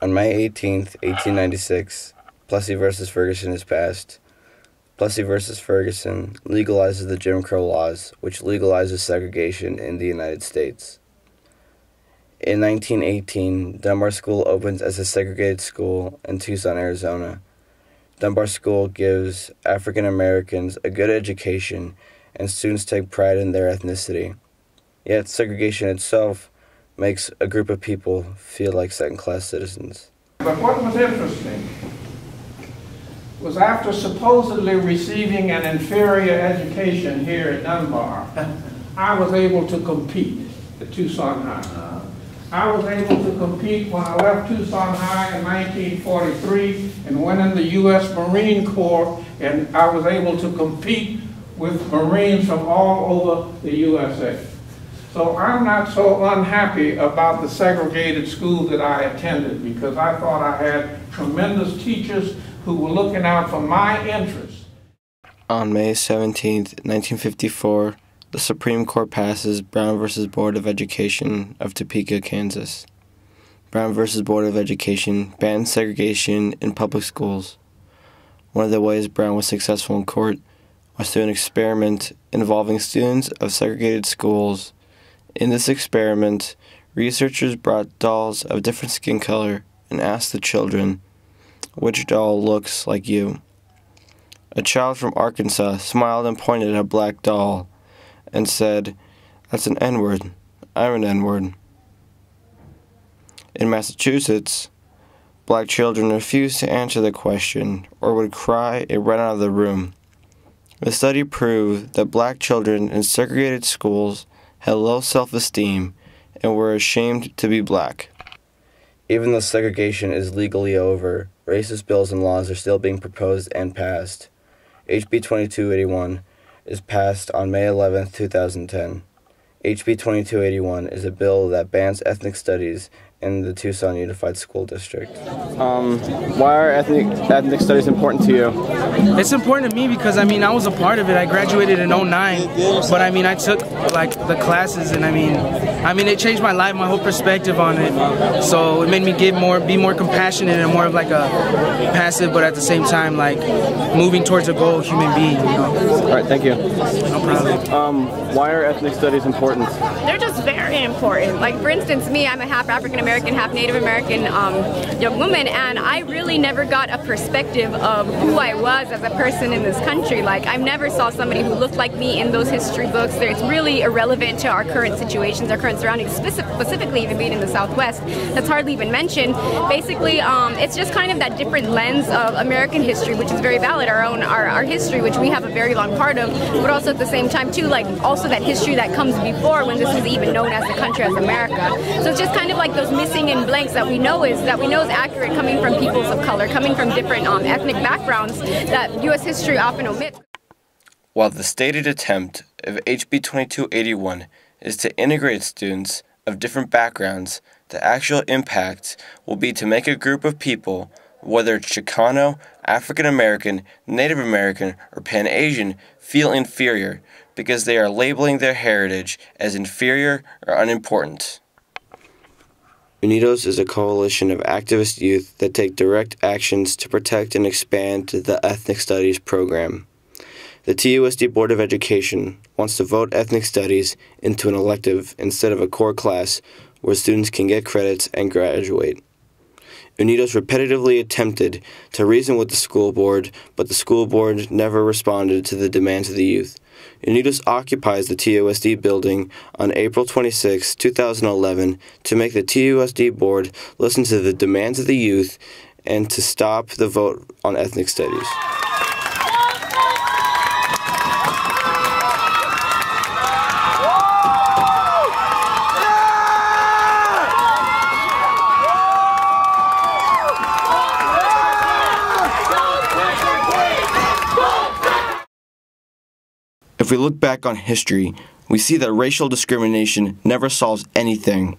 On May 18, 1896, Plessy v. Ferguson is passed. Plessy v. Ferguson legalizes the Jim Crow laws, which legalizes segregation in the United States. In 1918, Dunbar School opens as a segregated school in Tucson, Arizona. Dunbar School gives African Americans a good education, and students take pride in their ethnicity. Yet segregation itself makes a group of people feel like second-class citizens. But what was interesting was after supposedly receiving an inferior education here at Dunbar, I was able to compete at Tucson High. I was able to compete when I left Tucson High in 1943 and went in the U.S. Marine Corps, and I was able to compete with Marines from all over the USA. So I'm not so unhappy about the segregated school that I attended, because I thought I had tremendous teachers who were looking out for my interests. On May 17, 1954, the Supreme Court passes Brown v. Board of Education of Topeka, Kansas. Brown v. Board of Education bans segregation in public schools. One of the ways Brown was successful in court was through an experiment involving students of segregated schools. In this experiment, researchers brought dolls of different skin color and asked the children, "Which doll looks like you?" A child from Arkansas smiled and pointed at a black doll and said, "That's an N-word. I'm an N-word." In Massachusetts, black children refused to answer the question or would cry and run out of the room. The study proved that black children in segregated schools had low self-esteem and were ashamed to be black. Even though segregation is legally over, racist bills and laws are still being proposed and passed. HB 2281 is passed on May 11, 2010. HB 2281 is a bill that bans ethnic studies in the Tucson Unified School District. Why are ethnic studies important to you? It's important to me because, I was a part of it. I graduated in '09, but I took the classes, and it changed my life, my whole perspective on it. So it made me be more compassionate and more of a passive, but at the same time moving towards a goal, human being. All right, thank you. No problem. Why are ethnic studies important? They're just very important. For instance, me, I'm a half African American, half Native American young woman, and I really never got a perspective of who I was as a person in this country. I never saw somebody who looked like me in those history books. It's really irrelevant to our current situations, our current surroundings, specifically even being in the Southwest. That's hardly even mentioned. Basically, it's just kind of that different lens of American history, which is very valid, our history, which we have a very long part of, but also at the same time too, also that history that comes before when this was even known as the country as America. So it's just kind of those missing in blanks that we know is accurate, coming from peoples of color, coming from different ethnic backgrounds that U.S. history often omits. While the stated attempt of HB 2281 is to integrate students of different backgrounds, the actual impact will be to make a group of people, whether it's Chicano, African American, Native American, or Pan-Asian, feel inferior because they are labeling their heritage as inferior or unimportant. Unidos is a coalition of activist youth that take direct actions to protect and expand the Ethnic Studies program. The TUSD Board of Education wants to vote Ethnic Studies into an elective instead of a core class where students can get credits and graduate. Unidos repetitively attempted to reason with the school board, but the school board never responded to the demands of the youth. Unidos occupies the TUSD building on April 26, 2011 to make the TUSD board listen to the demands of the youth and to stop the vote on ethnic studies. If we look back on history, we see that racial discrimination never solves anything.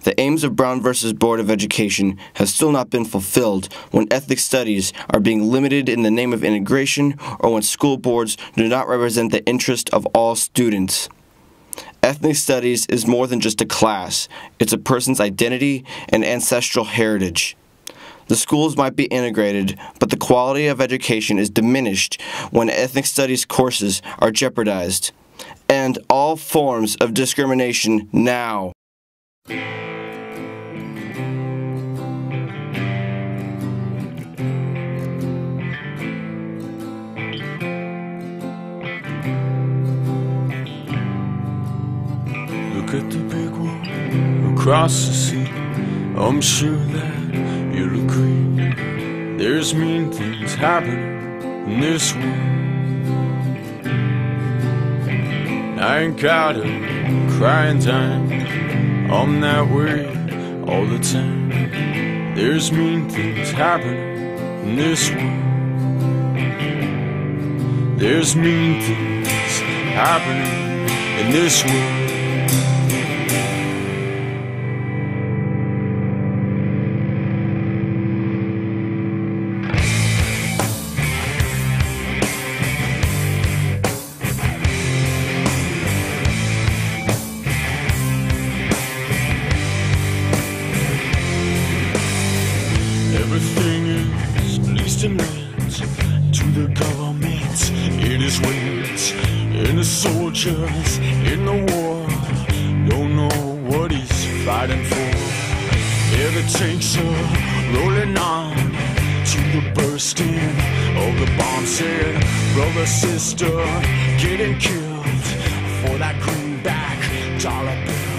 The aims of Brown v. Board of Education have still not been fulfilled when ethnic studies are being limited in the name of integration or when school boards do not represent the interest of all students. Ethnic studies is more than just a class. It's a person's identity and ancestral heritage. The schools might be integrated, but the quality of education is diminished when ethnic studies courses are jeopardized. End all forms of discrimination now. Look at the big one across the sea. I'm sure that you'll agree. There's mean things happening in this world. I ain't got a crying time. I'm that way all the time. There's mean things happening in this world. There's mean things happening in this world. Everything is leased and rent to the government. It is wait, and the soldiers in the war don't know what he's fighting for. Yeah, the tanks are rolling on to the bursting of the bomb set. Brother, sister getting killed for that greenback dollar bill.